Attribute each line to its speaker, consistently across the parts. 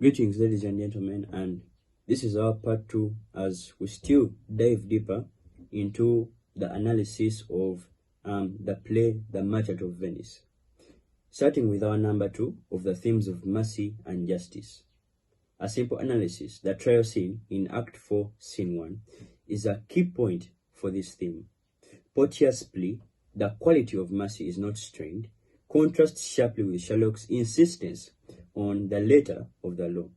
Speaker 1: Greetings, ladies and gentlemen, and this is our part 2 as we still dive deeper into the analysis of the play The Merchant of Venice, starting with our number 2 of the themes of mercy and justice. A simple analysis, the trial scene in Act 4, Scene 1, is a key point for this theme. Portia's plea, the quality of mercy is not strained, contrasts sharply with Sherlock's insistence on the letter of the law.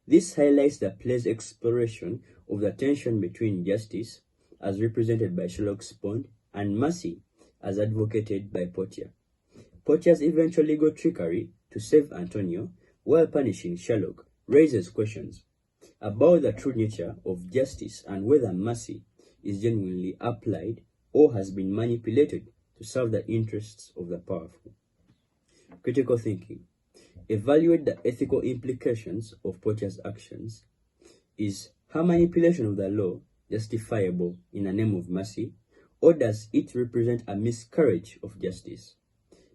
Speaker 1: This highlights the play's exploration of the tension between justice, as represented by Sherlock's point, and mercy, as advocated by Portia. Portia's eventual legal trickery to save Antonio while punishing Sherlock raises questions about the true nature of justice and whether mercy is genuinely applied or has been manipulated to serve the interests of the powerful. Critical thinking. Evaluate the ethical implications of Portia's actions. Is her manipulation of the law justifiable in the name of mercy, or does it represent a miscarriage of justice?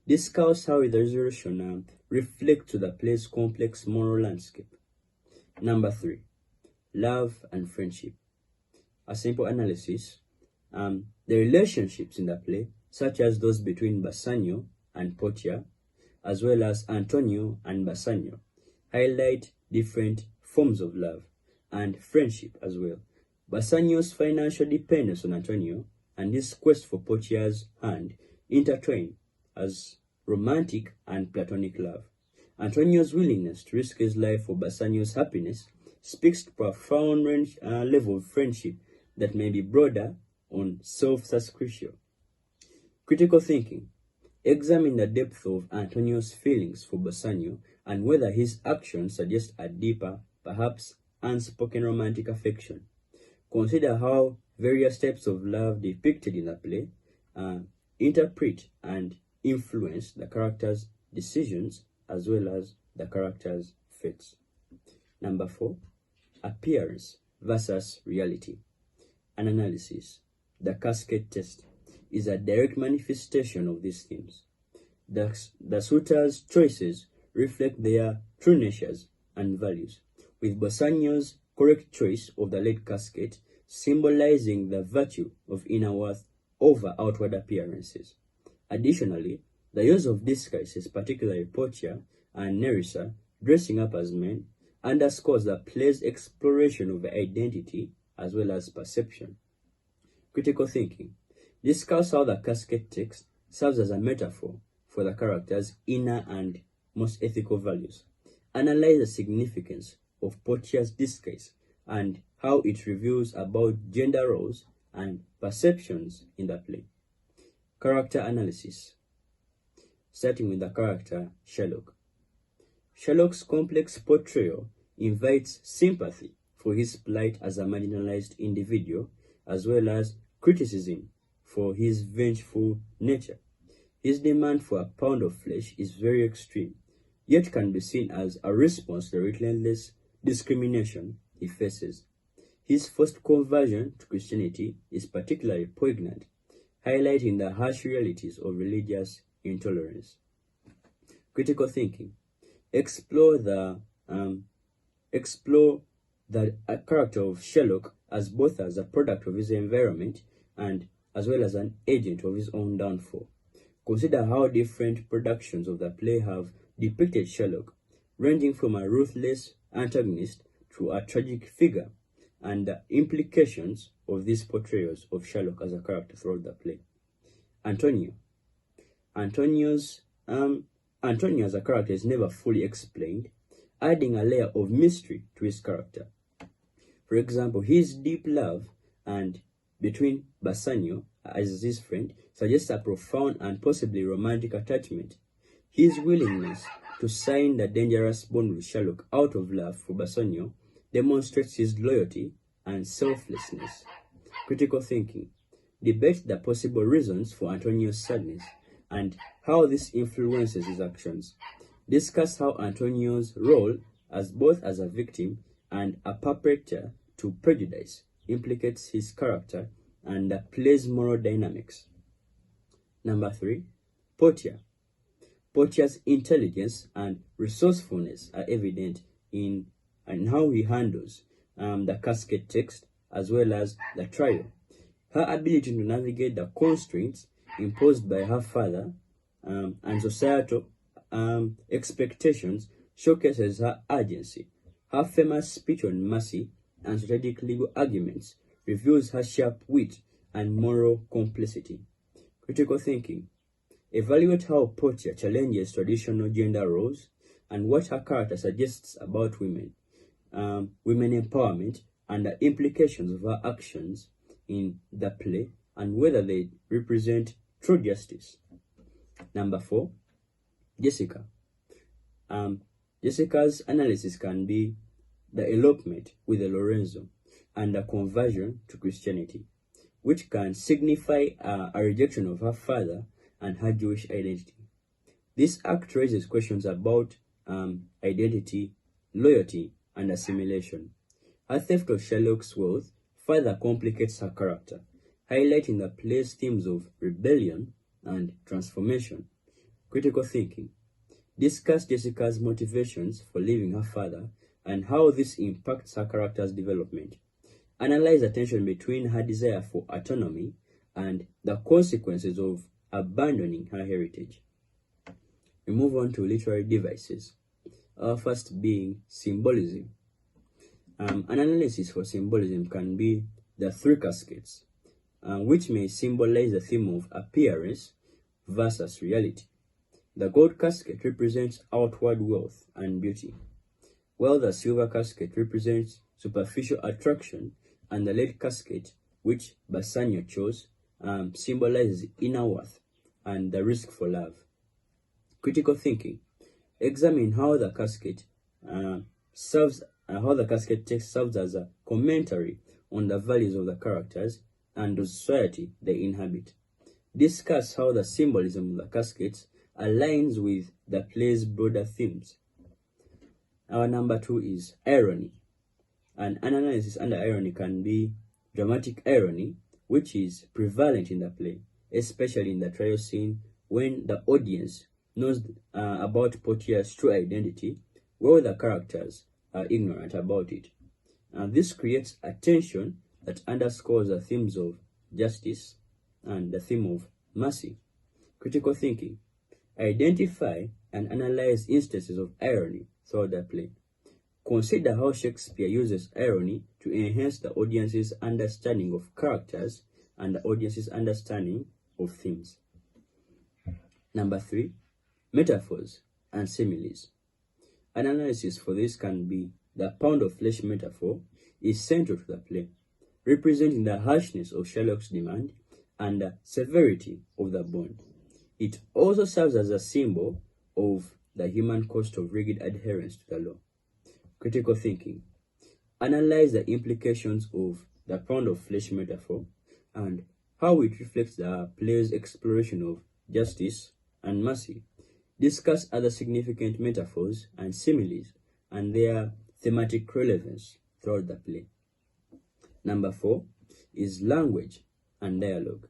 Speaker 1: Discuss how the resolution reflects to the play's complex moral landscape. Number 3, love and friendship. A simple analysis. The relationships in the play, such as those between Bassanio and Portia, as well as Antonio and Bassanio, highlight different forms of love and friendship as well. Bassanio's financial dependence on Antonio and his quest for Portia's hand intertwine as romantic and platonic love. Antonio's willingness to risk his life for Bassanio's happiness speaks to a profound level of friendship that may be broader on self-sacrificial. Critical thinking. Examine the depth of Antonio's feelings for Bassanio and whether his actions suggest a deeper, perhaps unspoken romantic affection. Consider how various types of love depicted in the play interpret and influence the character's decisions as well as the character's fates. Number 4, appearance versus reality. An analysis. The cascade test is a direct manifestation of these themes. The suitor's choices reflect their true natures and values, with Bassanio's correct choice of the lead casket symbolizing the virtue of inner worth over outward appearances. Additionally, the use of disguises, particularly Portia and Nerissa dressing up as men, underscores the play's exploration of identity as well as perception. Critical thinking. Discuss how the casket text serves as a metaphor for the character's inner and most ethical values. Analyze the significance of Portia's disguise and how it reveals about gender roles and perceptions in the play. Character analysis. Starting with the character Sherlock. Sherlock's complex portrayal invites sympathy for his plight as a marginalized individual, as well as criticism for his vengeful nature. His demand for a pound of flesh is very extreme, yet can be seen as a response to the relentless discrimination he faces. His forced conversion to Christianity is particularly poignant, highlighting the harsh realities of religious intolerance. Critical thinking. Explore the character of Sherlock as both as a product of his environment and as well as an agent of his own downfall. Consider how different productions of the play have depicted Sherlock, ranging from a ruthless antagonist to a tragic figure, and the implications of these portrayals of Sherlock as a character throughout the play. Antonio. Antonio as a character is never fully explained, adding a layer of mystery to his character. For example, his deep love and between Bassanio as his friend suggests a profound and possibly romantic attachment. His willingness to sign the dangerous bond with Sherlock out of love for Bassanio demonstrates his loyalty and selflessness. Critical thinking. Debate the possible reasons for Antonio's sadness and how this influences his actions. Discuss how Antonio's role as both as a victim and a perpetrator to prejudice implicates his character and the play's moral dynamics. Number 3, Portia. Portia's intelligence and resourcefulness are evident and how he handles the casket text as well as the trial. Her ability to navigate the constraints imposed by her father and societal expectations showcases her agency. Her famous speech on mercy and strategic legal arguments reveals her sharp wit and moral complicity. Critical thinking. Evaluate how Portia challenges traditional gender roles and what her character suggests about women, women empowerment, and the implications of her actions in the play and whether they represent true justice. Number 4, Jessica. Jessica's analysis can be the elopement with the Lorenzo and the conversion to Christianity, which can signify a rejection of her father and her Jewish identity. This act raises questions about identity, loyalty, and assimilation. Her theft of Sherlock's wealth further complicates her character, highlighting the play's themes of rebellion and transformation. Critical thinking. Discuss Jessica's motivations for leaving her father and how this impacts her character's development. Analyze the tension between her desire for autonomy and the consequences of abandoning her heritage. We move on to literary devices. Our first being symbolism. An analysis for symbolism can be the 3 caskets, which may symbolize the theme of appearance versus reality. The gold casket represents outward wealth and beauty, while the silver casket represents superficial attraction, and the lead casket, which Bassanio chose, symbolizes inner worth and the risk for love. Critical thinking. Examine how the casket text serves as a commentary on the values of the characters and the society they inhabit. Discuss how the symbolism of the caskets aligns with the play's broader themes. Our number 2 is irony. An analysis under irony can be dramatic irony, which is prevalent in the play, especially in the trial scene when the audience knows about Portia's true identity, while the characters are ignorant about it. This creates a tension that underscores the themes of justice and the theme of mercy. Critical thinking. Identify and analyze instances of irony throughout the play. Consider how Shakespeare uses irony to enhance the audience's understanding of characters and the audience's understanding of themes. Number 3, metaphors and similes. An analysis for this can be the pound of flesh metaphor is central to the play, representing the harshness of Sherlock's demand and the severity of the bond. It also serves as a symbol of the human cost of rigid adherence to the law. Critical thinking. Analyze the implications of the pound of flesh metaphor and how it reflects the play's exploration of justice and mercy. Discuss other significant metaphors and similes and their thematic relevance throughout the play. Number 4 is language and dialogue.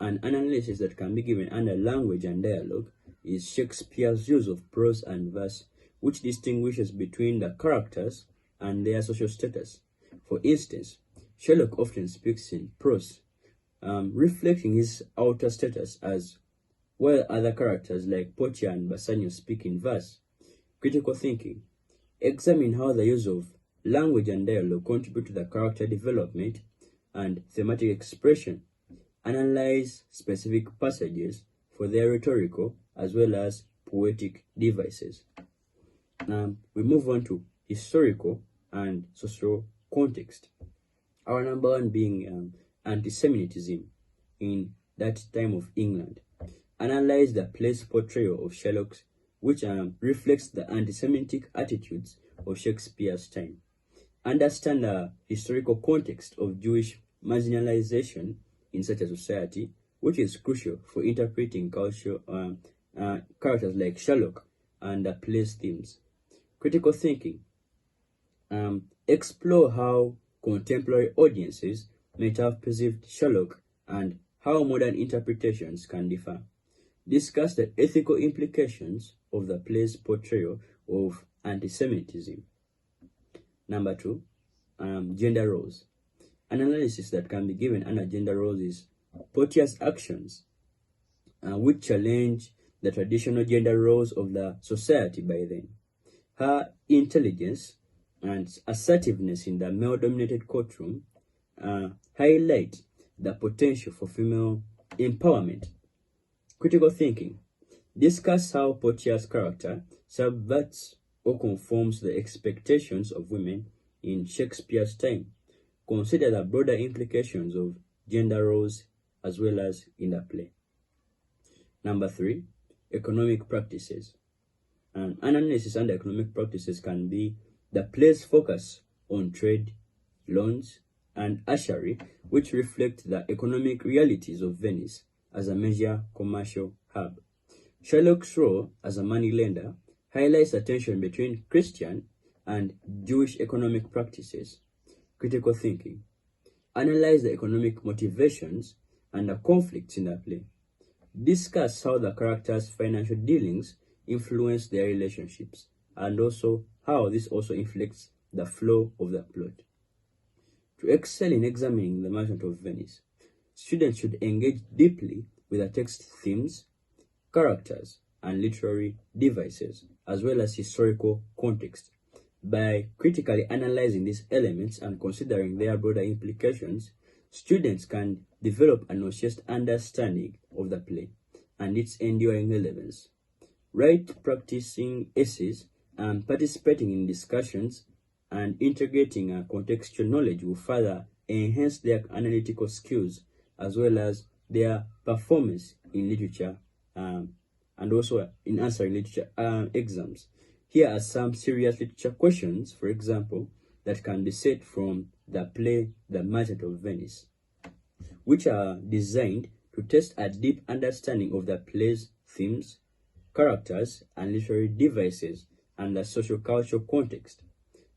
Speaker 1: An analysis that can be given under language and dialogue is Shakespeare's use of prose and verse, which distinguishes between the characters and their social status. For instance, Sherlock often speaks in prose, reflecting his outer status, as while other characters like Portia and Bassanio speak in verse. Critical thinking. Examine how the use of language and dialogue contribute to the character development and thematic expression. Analyze specific passages for their rhetorical as well as poetic devices. We move on to historical and social context. Our number 1 being anti-Semitism in that time of England. Analyze the play's portrayal of Sherlock, which reflects the anti-Semitic attitudes of Shakespeare's time. Understand the historical context of Jewish marginalization in such a society, which is crucial for interpreting characters like Sherlock and the play's themes. Critical thinking. Explore how contemporary audiences might have perceived Sherlock and how modern interpretations can differ. Discuss the ethical implications of the play's portrayal of anti-Semitism. Number 2, gender roles. An analysis that can be given under gender roles is Portia's actions, which challenge the traditional gender roles of the society by then. Her intelligence and assertiveness in the male-dominated courtroom highlight the potential for female empowerment. Critical thinking. Discuss how Portia's character subverts or conforms the expectations of women in Shakespeare's time. Consider the broader implications of gender roles as well as in the play. Number 3, economic practices. An analysis under economic practices can be the play's focus on trade, loans, and usury, which reflect the economic realities of Venice as a major commercial hub. Shylock's role as a moneylender highlights the tension between Christian and Jewish economic practices. Critical thinking. Analyze the economic motivations and the conflicts in the play. Discuss how the characters' financial dealings influence their relationships, and also how this also inflects the flow of the plot. To excel in examining The Merchant of Venice, students should engage deeply with the text themes, characters, and literary devices, as well as historical context. By critically analyzing these elements and considering their broader implications, students can develop an honest understanding of the play and its enduring relevance. Write practicing essays and participating in discussions and integrating contextual knowledge will further enhance their analytical skills as well as their performance in literature and also in answering literature exams. Here are some serious literature questions, for example, that can be set from the play The Merchant of Venice, which are designed to test a deep understanding of the play's themes, characters, and literary devices and the social-cultural context.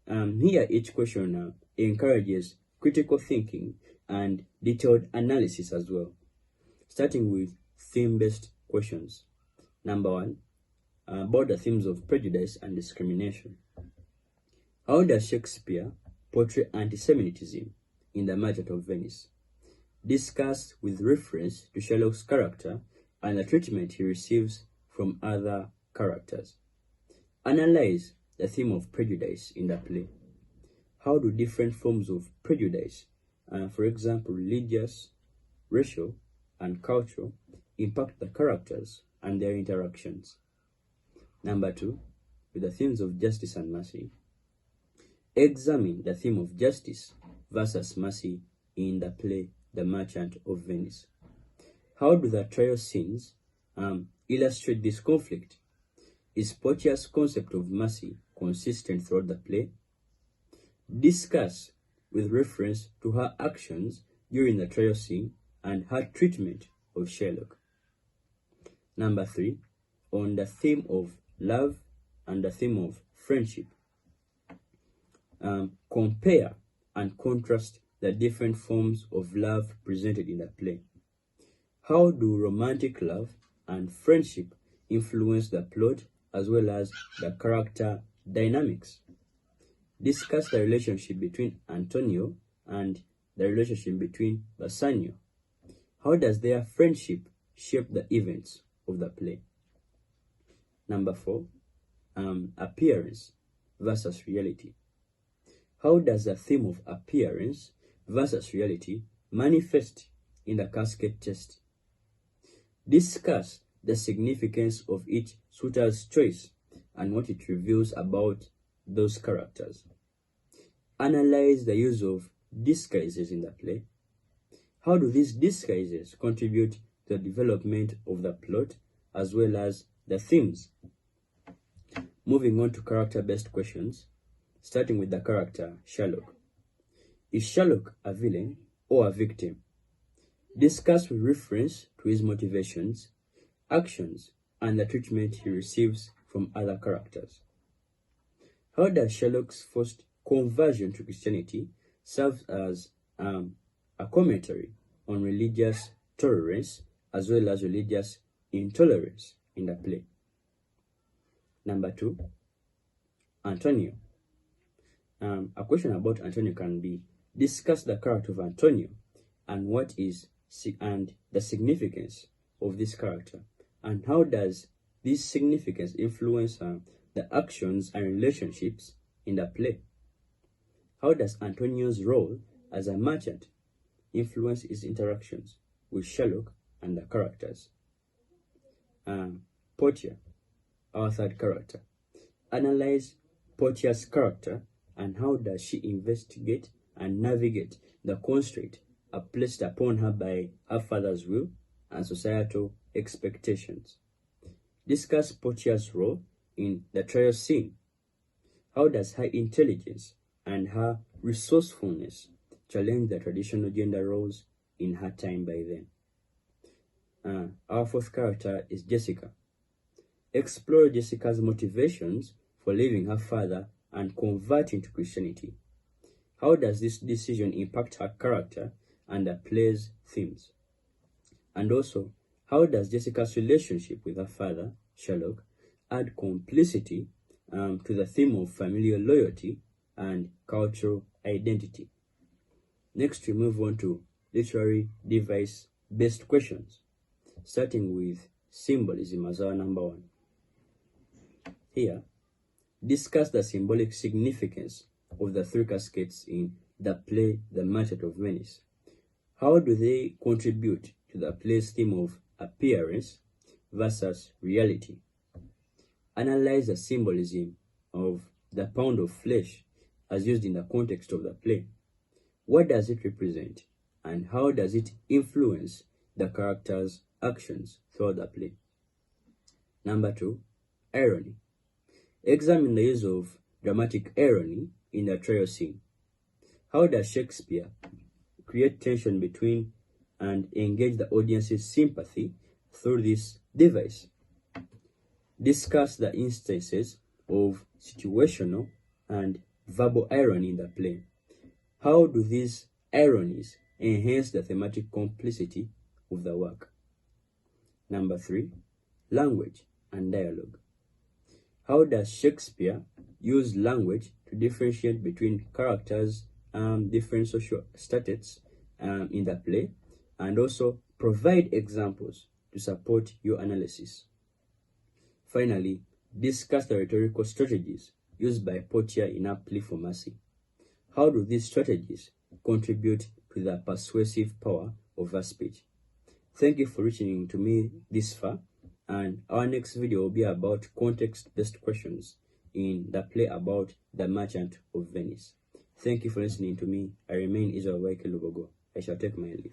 Speaker 1: Here, each question encourages critical thinking and detailed analysis as well. Starting with theme-based questions. Number 1, about the themes of prejudice and discrimination. How does Shakespeare portray anti-Semitism in The Merchant of Venice? Discuss with reference to Shylock's character and the treatment he receives from other characters. Analyze the theme of prejudice in the play. How do different forms of prejudice, for example, religious, racial, and cultural, impact the characters and their interactions? Number 2, with the themes of justice and mercy. Examine the theme of justice versus mercy in the play The Merchant of Venice. How do the trial scenes illustrate this conflict? Is Portia's concept of mercy consistent throughout the play? Discuss with reference to her actions during the trial scene and her treatment of Shylock. Number 3, on the theme of love and the theme of friendship. Compare and contrast the different forms of love presented in the play. How do romantic love and friendship influence the plot as well as the character dynamics? Discuss the relationship between Antonio and the relationship between Bassanio. How does their friendship shape the events of the play? Number 4, appearance versus reality. How does the theme of appearance versus reality manifest in the casket test? Discuss the significance of each suitor's choice and what it reveals about those characters. Analyze the use of disguises in the play. How do these disguises contribute to the development of the plot as well as the themes? Moving on to character-based questions, starting with the character Shylock. Is Shylock a villain or a victim? Discuss with reference to his motivations, actions, and the treatment he receives from other characters. How does Shylock's forced conversion to Christianity serve as a commentary on religious tolerance as well as religious intolerance in the play? Number 2, Antonio. A question about Antonio can be, discuss the character of Antonio and what is and the significance of this character, and how does this significance influence the actions and relationships in the play. How does Antonio's role as a merchant influence his interactions with Sherlock and the characters? Portia, our third character. Analyze Portia's character and how does she investigate and navigate the constraint placed upon her by her father's will and societal expectations. Discuss Portia's role in the trial scene. How does her intelligence and her resourcefulness challenge the traditional gender roles in her time by then? Our fourth character is Jessica. Explore Jessica's motivations for leaving her father and converting to Christianity. How does this decision impact her character and the play's themes? And also, how does Jessica's relationship with her father, Sherlock, add complicity to the theme of familial loyalty and cultural identity? Next, we move on to literary device-based questions, starting with symbolism as our number one. Here, discuss the symbolic significance of the three cascades in the play The Merchant of Venice. How do they contribute to the play's theme of appearance versus reality? Analyze the symbolism of the pound of flesh as used in the context of the play. What does it represent, and how does it influence the characters' actions throughout the play? Number two, irony. Examine the use of dramatic irony in the trial scene. How does Shakespeare create tension between and engage the audience's sympathy through this device? Discuss the instances of situational and verbal irony in the play. How do these ironies enhance the thematic complicity of the work? Number three, language and dialogue. How does Shakespeare use language to differentiate between characters, different social status in the play, and also provide examples to support your analysis? Finally, discuss the rhetorical strategies used by Portia in her plea for mercy. How do these strategies contribute to the persuasive power of her speech? Thank you for listening to me this far, and our next video will be about context-based questions in the play about The Merchant of Venice. Thank you for listening to me. I remain Lubogo. I shall take my leave.